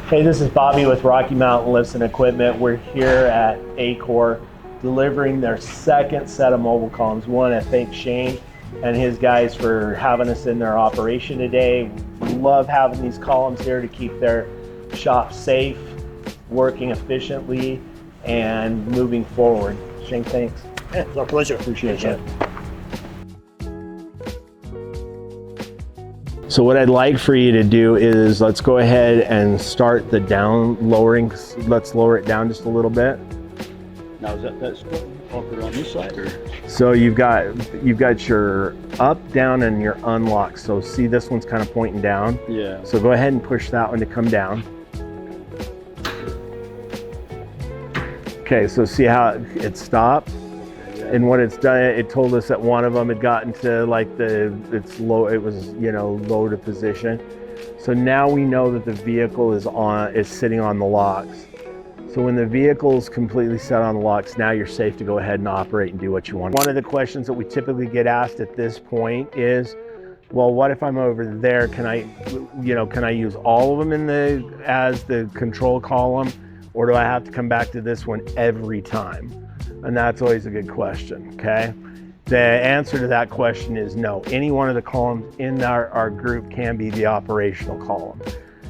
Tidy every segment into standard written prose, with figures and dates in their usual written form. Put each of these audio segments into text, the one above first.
Hey, this is Bobby with Rocky Mountain Lifts and Equipment. We're here at Acor delivering their second set of mobile columns. One, I thank Shane and his guys for having us in their operation today. We love having these columns here to keep their shop safe, working efficiently, and moving forward. Shane, thanks. Yeah, it's our pleasure. Appreciate it. So what I'd like for you to do is let's go ahead and start the down lowering. Let's lower it down just a little bit. Now is that's offered on this side or? So you've got your up, down, and your unlock. So see, this one's kind of pointing down. Yeah. So go ahead and push that one to come down. Okay, so see how it stopped? And what it's done, it told us that one of them had gotten to like it's low, it was, you know, low to position. So now we know that the vehicle is sitting on the locks. So when the vehicle is completely set on the locks, now you're safe to go ahead and operate and do what you want. One of the questions that we typically get asked at this point is, well, what if I'm over there? Can I use all of them as the control column, or do I have to come back to this one every time? And that's always a good question, okay? The answer to that question is no. Any one of the columns in our group can be the operational column.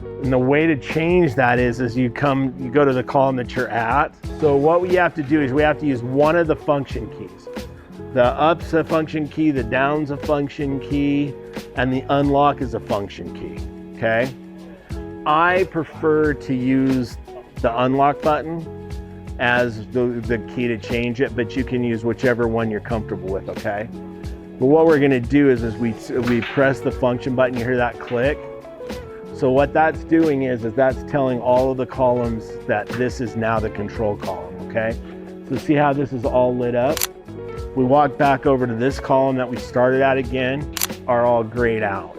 And the way to change that is you go to the column that you're at. So what we have to do is we have to use one of the function keys. The up's a function key, the down's a function key, and the unlock is a function key, okay? I prefer to use the unlock button as the key to change it, but you can use whichever one you're comfortable with, okay? But what we're gonna do is we press the function button, you hear that click. So what that's doing is that's telling all of the columns that this is now the control column, okay? So see how this is all lit up? We walk back over to this column that we started at again, are all grayed out.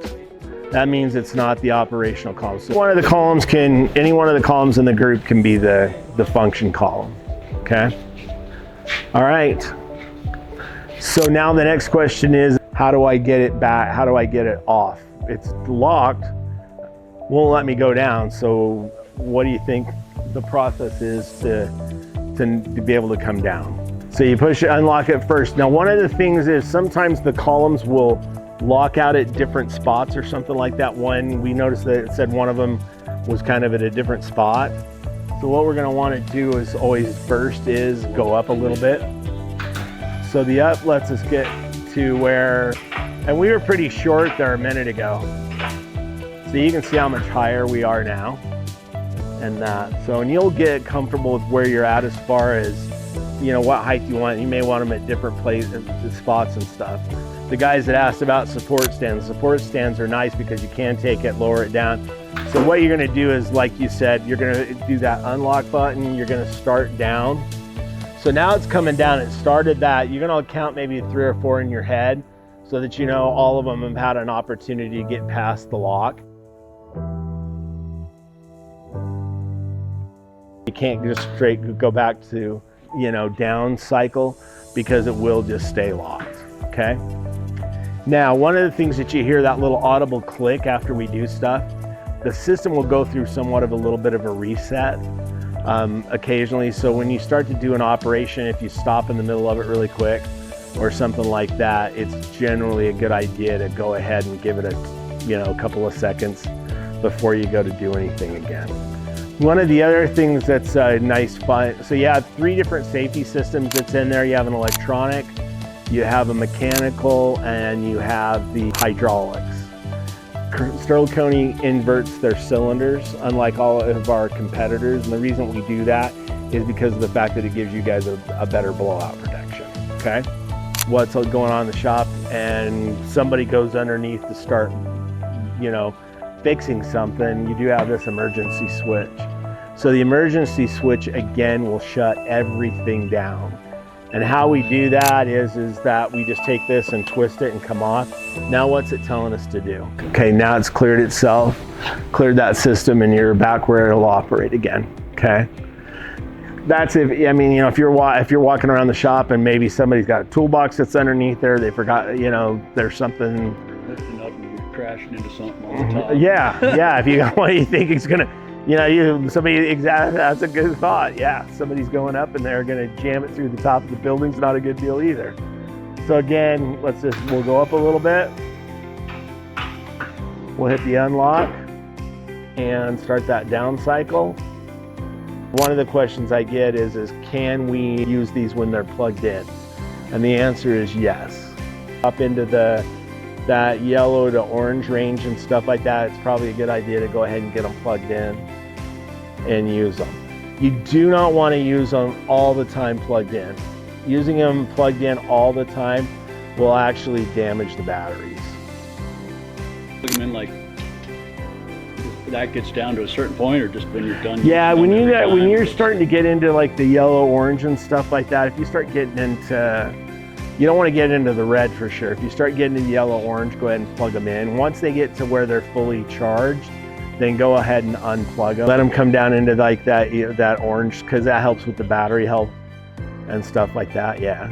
That means it's not the operational column. So any one of the columns in the group can be the function column, okay? All right. So now the next question is, how do I get it back? How do I get it off? It's locked, won't let me go down. So what do you think the process is to be able to come down? So you push it, unlock it first. Now, one of the things is sometimes the columns will lock out at different spots or something like that. One, we noticed that it said one of them was kind of at a different spot. So what we're gonna wanna do is always first is go up a little bit. So the up lets us get to where, and we were pretty short there a minute ago. So you can see how much higher we are now and that. So, and you'll get comfortable with where you're at as far as, you know, what height you want. You may want them at different places, spots and stuff. The guys that asked about support stands are nice because you can take it, lower it down. So what you're gonna do is, like you said, you're gonna do that unlock button, you're gonna start down. So now it's coming down, it started that. You're gonna count maybe 3 or 4 in your head so that you know all of them have had an opportunity to get past the lock. You can't just straight go back to, you know, down cycle because it will just stay locked, okay? Now, one of the things that you hear, that little audible click after we do stuff, the system will go through somewhat of a little bit of a reset occasionally. So when you start to do an operation, if you stop in the middle of it really quick or something like that, it's generally a good idea to go ahead and give it a couple of seconds before you go to do anything again. One of the other things that's nice fun, so you have 3 different safety systems that's in there. You have an electronic, you have a mechanical, and you have the hydraulics. Stertil-Koni inverts their cylinders, unlike all of our competitors. And the reason we do that is because of the fact that it gives you guys a better blowout protection, okay? What's going on in the shop and somebody goes underneath to start, you know, fixing something, you do have this emergency switch. So the emergency switch, again, will shut everything down. And how we do that is that we just take this and twist it and come off. Now what's it telling us to do? Okay, now it's cleared itself, cleared that system, and you're back where it'll operate again, okay? That's if you're walking around the shop and maybe somebody's got a toolbox that's underneath there, they forgot, you know, there's something. Lifting up and crashing into something all the time. Yeah, if you what do you think it's gonna, You know, exactly, that's a good thought. Yeah, somebody's going up and they're going to jam it through the top of the building's not a good deal either. So again, we'll go up a little bit. We'll hit the unlock and start that down cycle. One of the questions I get is can we use these when they're plugged in? And the answer is yes. Up into that yellow to orange range and stuff like that, it's probably a good idea to go ahead and get them plugged in and use them. You do not want to use them all the time plugged in. Using them plugged in all the time will actually damage the batteries. Plug them in like that gets down to a certain point, or just when you're done? Yeah, when you're starting to get into like the yellow, orange and stuff like that, if you start getting into, you don't want to get into the red for sure. If you start getting into yellow, orange, go ahead and plug them in. Once they get to where they're fully charged, then go ahead and unplug them. Let them come down into like that orange, because that helps with the battery health and stuff like that. Yeah.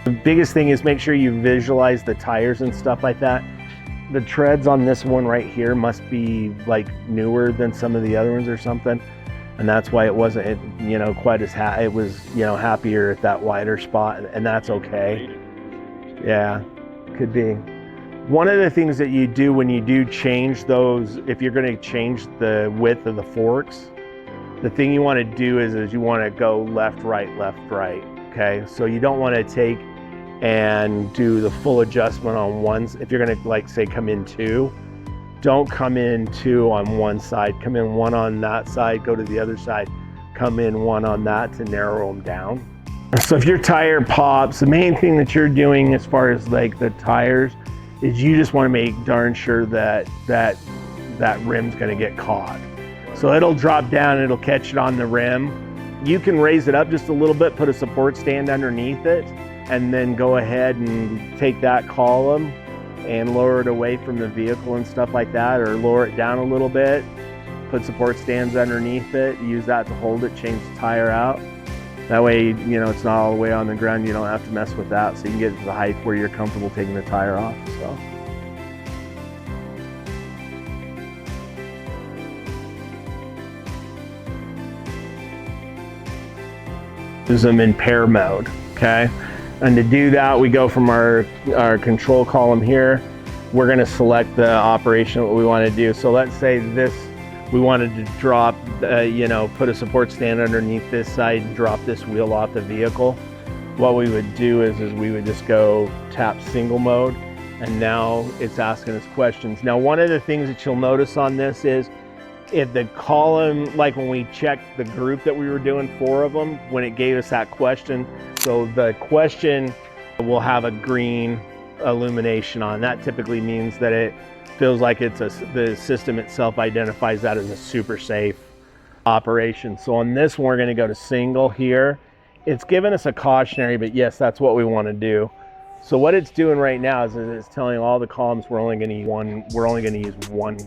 The biggest thing is make sure you visualize the tires and stuff like that. The treads on this one right here must be like newer than some of the other ones or something, and that's why it wasn't, you know, quite as it was, you know, happier at that wider spot, and that's okay. Yeah, could be. One of the things that you do when you do change those, if you're going to change the width of the forks, the thing you want to do is you want to go left, right, okay? So you don't want to take and do the full adjustment on one. If you're going to, like, say, come in two, don't come in two on one side. Come in one on that side, go to the other side, come in one on that to narrow them down. So if your tire pops, the main thing that you're doing as far as like the tires is you just want to make darn sure that rim's going to get caught. So it'll drop down, it'll catch it on the rim. You can raise it up just a little bit, put a support stand underneath it, and then go ahead and take that column and lower it away from the vehicle and stuff like that, or lower it down a little bit, put support stands underneath it, use that to hold it, change the tire out. That way, you know, it's not all the way on the ground, you don't have to mess with that, so you can get to the height where you're comfortable taking the tire off. So. Use them in pair mode, okay? And to do that, we go from our control column here. We're gonna select the operation, what we wanna do. So let's say this, we wanted to drop, you know, put a support stand underneath this side and drop this wheel off the vehicle. What we would do is we would just go tap single mode, and now it's asking us questions. Now, one of the things that you'll notice on this is if the column, like when we checked the group that we were doing 4 of them, when it gave us that question, so the question will have a green illumination on. That typically means that it feels like the system itself identifies that as a super safe operation. So on this one, we're going to go to single here. It's giving us a cautionary, but yes, that's what we want to do. So what it's doing right now is it's telling all the columns we're only going to use one. We're only going to use one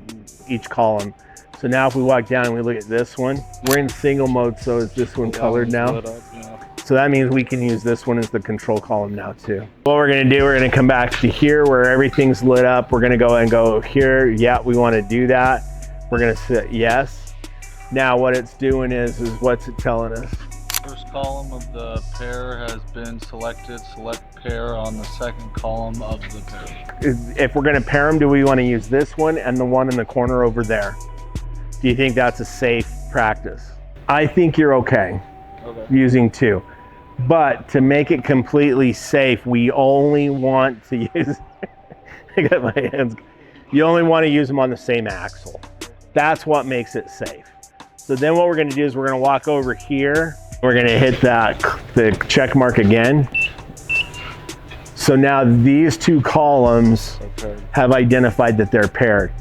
each column. So now if we walk down and we look at this one, we're in single mode. So is this one colored now? So that means we can use this one as the control column now too. What we're gonna do, we're gonna come back to here where everything's lit up. We're gonna go and go here. Yeah, we wanna do that. We're gonna say yes. Now what it's doing is what's it telling us? First column of the pair has been selected. Select pair on the second column of the pair. If we're gonna pair them, do we wanna use this one and the one in the corner over there? Do you think that's a safe practice? I think you're okay using 2. But to make it completely safe, we only want to use, I got my hands, you only want to use them on the same axle. That's what makes it safe. So then what we're going to do is we're going to walk over here. We're going to hit the check mark again. So now these 2 columns have identified that they're paired.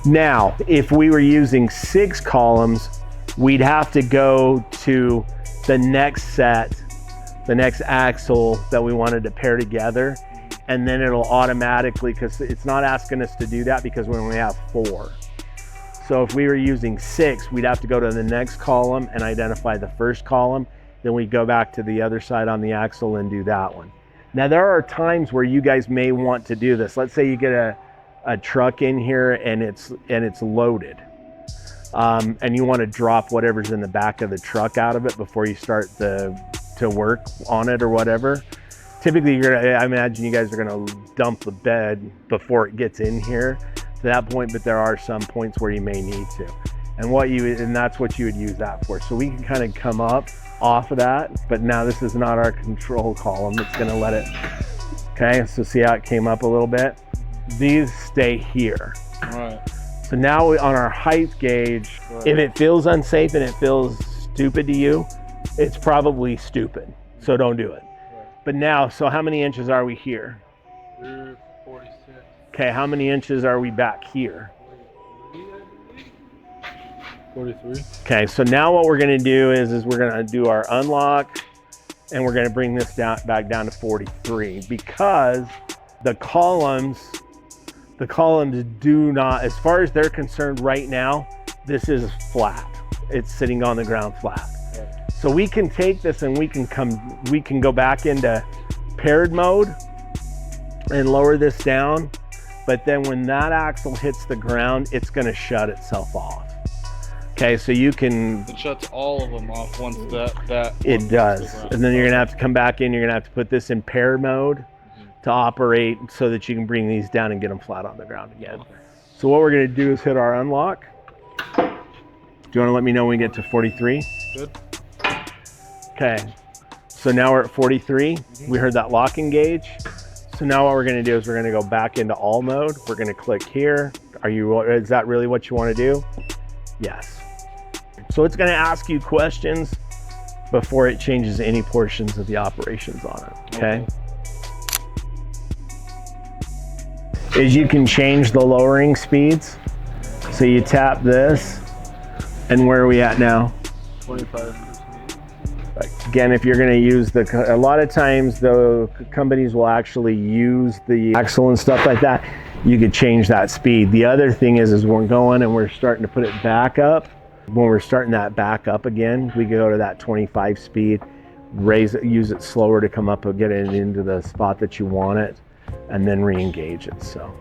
Now, if we were using 6 columns, we'd have to go to the next set, the next axle that we wanted to pair together, and then it'll automatically, because it's not asking us to do that because we only have 4. So if we were using 6, we'd have to go to the next column and identify the first column, then we go back to the other side on the axle and do that one. Now there are times where you guys may want to do this. Let's say you get a truck in here and it's loaded. and you want to drop whatever's in the back of the truck out of it before you start to work on it or whatever. Typically, I imagine you guys are gonna dump the bed before it gets in here to that point, but there are some points where you may need to. And that's what you would use that for. So we can kind of come up off of that, but now this is not our control column. It's gonna let it, okay? So see how it came up a little bit? These stay here. Right. So now on our height gauge, if it feels unsafe and it feels stupid to you, it's probably stupid. So don't do it. But now, so how many inches are we here? We're 46. Okay, how many inches are we back here? 43. Okay, so now what we're gonna do is we're gonna do our unlock and we're gonna bring this back down to 43 because the columns do not, as far as they're concerned right now, this is flat. It's sitting on the ground flat. So we can take this and we can go back into paired mode and lower this down. But then when that axle hits the ground, it's gonna shut itself off. Okay, so you can... It shuts all of them off once that It does. And then you're gonna have to come back in, you're gonna have to put this in paired mode to operate so that you can bring these down and get them flat on the ground again. So what we're gonna do is hit our unlock. Do you wanna let me know when we get to 43? Good. Okay, so now we're at 43. We heard that locking gauge. So now what we're gonna do is we're gonna go back into all mode. We're gonna click here. Is that really what you wanna do? Yes. So it's gonna ask you questions before it changes any portions of the operations on it, okay? Is you can change the lowering speeds. So you tap this, and where are we at now? 25. Again, if you're going to use a lot of times the companies will actually use the axle and stuff like that. You could change that speed. The other thing is we're going and we're starting to put it back up. When we're starting that back up again, we go to that 25 speed, raise it, use it slower to come up and get it into the spot that you want it, and then re-engage it. So.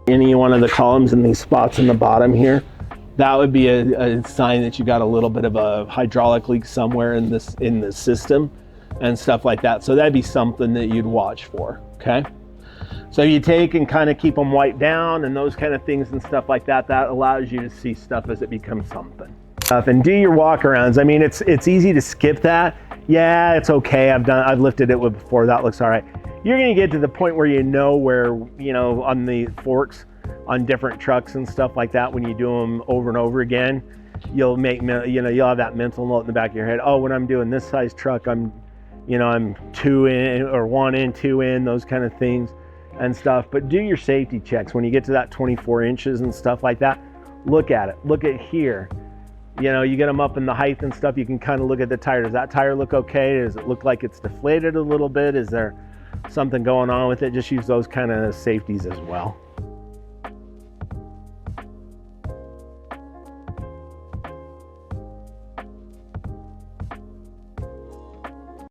Any one of the columns in these spots in the bottom here, that would be a sign that you got a little bit of a hydraulic leak somewhere in the system and stuff like that. So that'd be something that you'd watch for, okay? So you take and kind of keep them wiped down and those kind of things and stuff like that. That allows you to see stuff as it becomes something. And do your walkarounds. I mean, it's easy to skip that. Yeah, it's okay. I've lifted it before. That looks all right. You're gonna get to the point where where, on the forks on different trucks and stuff like that, when you do them over and over again, you'll have that mental note in the back of your head. Oh, when I'm doing this size truck, I'm 2 in or 1 in, 2 in, those kind of things and stuff. But do your safety checks when you get to that 24 inches and stuff like that. Look at it. Look at here. You get them up in the height and stuff. You can kind of look at the tire. Does that tire look okay? Does it look like it's deflated a little bit? Is there something going on with it? Just use those kind of safeties as well.